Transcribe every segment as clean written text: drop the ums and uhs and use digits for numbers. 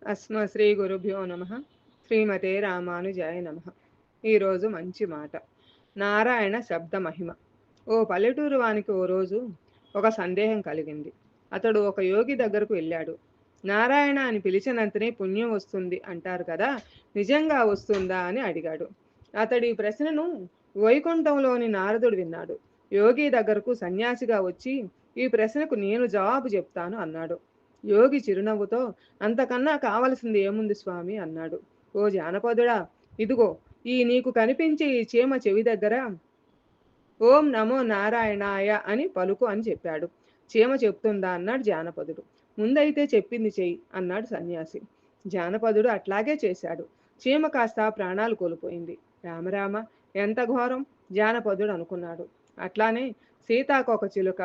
శ్రీ గురుభ్యో నమ. శ్రీమతే రామానుజాయ నమ. ఈరోజు మంచి మాట. నారాయణ శబ్ద మహిమ. ఓ పల్లెటూరు వానికి ఓ రోజు ఒక సందేహం కలిగింది. అతడు ఒక యోగి దగ్గరకు వెళ్ళాడు. నారాయణ అని పిలిచినంతనే పుణ్యం వస్తుంది అంటారు కదా, నిజంగా వస్తుందా అని అడిగాడు. అతడి ఈ ప్రశ్నను వైకుంఠంలోని నారదుడు విన్నాడు. యోగి దగ్గరకు సన్యాసిగా వచ్చి ఈ ప్రశ్నకు నేను జవాబు చెప్తాను అన్నాడు. యోగి చిరునవ్వుతో, అంతకన్నా కావలసింది ఏముంది స్వామి అన్నాడు. ఓ జానపదుడా, ఇదిగో ఈ నీకు కనిపించే ఈ చీమ చెవి దగ్గర ఓం నమో నారాయణాయ అని పలుకు అని చెప్పాడు. చీమ చెప్తుందా అన్నాడు జానపదుడు. ముందైతే చెప్పింది చెయ్యి అన్నాడు సన్యాసి. జానపదుడు అట్లాగే చేశాడు. చీమ కాస్త ప్రాణాలు కోల్పోయింది. రామరామ, ఎంత ఘోరం, జానపదుడు అనుకున్నాడు. అట్లానే సీతాకొక చిలుక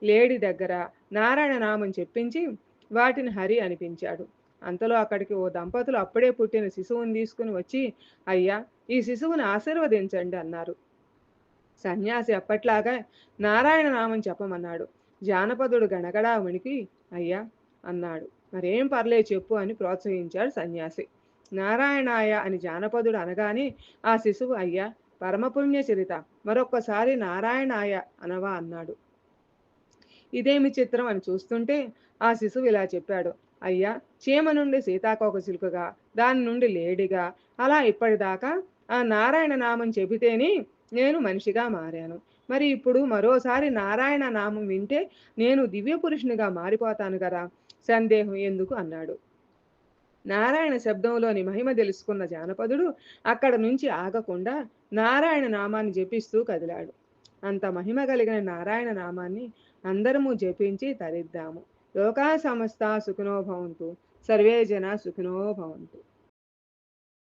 లేడి దగ్గర నారాయణ నామం చెప్పించి వాటిని హరి అనిపించాడు. అంతలో అక్కడికి ఓ దంపతులు అప్పుడే పుట్టిన శిశువుని తీసుకుని వచ్చి, అయ్యా, ఈ శిశువుని ఆశీర్వదించండి అన్నారు. సన్యాసి అప్పట్లాగా నారాయణ నామం చెప్పమన్నాడు. జానపదుడు గణగడా వణికి, అయ్యా అన్నాడు. మరేం పర్లే చెప్పు అని ప్రోత్సహించాడు సన్యాసి. నారాయణాయ అని జానపదుడు అనగానే ఆ శిశువు, అయ్యా పరమపుణ్య చరిత, మరొక్కసారి నారాయణాయ అనవా అన్నాడు. ఇదేమి చిత్రం అని చూస్తుంటే ఆ శిశువు ఇలా చెప్పాడు. అయ్యా, చీమ నుండి సీతాకోక చిలుకగా, దాని నుండి లేడిగా, అలా ఇప్పటిదాకా ఆ నారాయణ నామం చెబితేనే నేను మనిషిగా మారాను. మరి ఇప్పుడు మరోసారి నారాయణ నామం వింటే నేను దివ్య పురుషునిగా మారిపోతాను కదా, సందేహం ఎందుకు అన్నాడు. నారాయణ శబ్దంలోని మహిమ తెలుసుకున్న జానపదుడు అక్కడ నుంచి ఆగకుండా నారాయణ నామాన్ని జపిస్తూ కదిలాడు. అంత మహిమ కలిగిన నారాయణ నామాన్ని అందరము జపించి తరిద్దాము. లోకా సమస్త సుఖినో భవంతు. సర్వే జన సుఖినో భవంతు.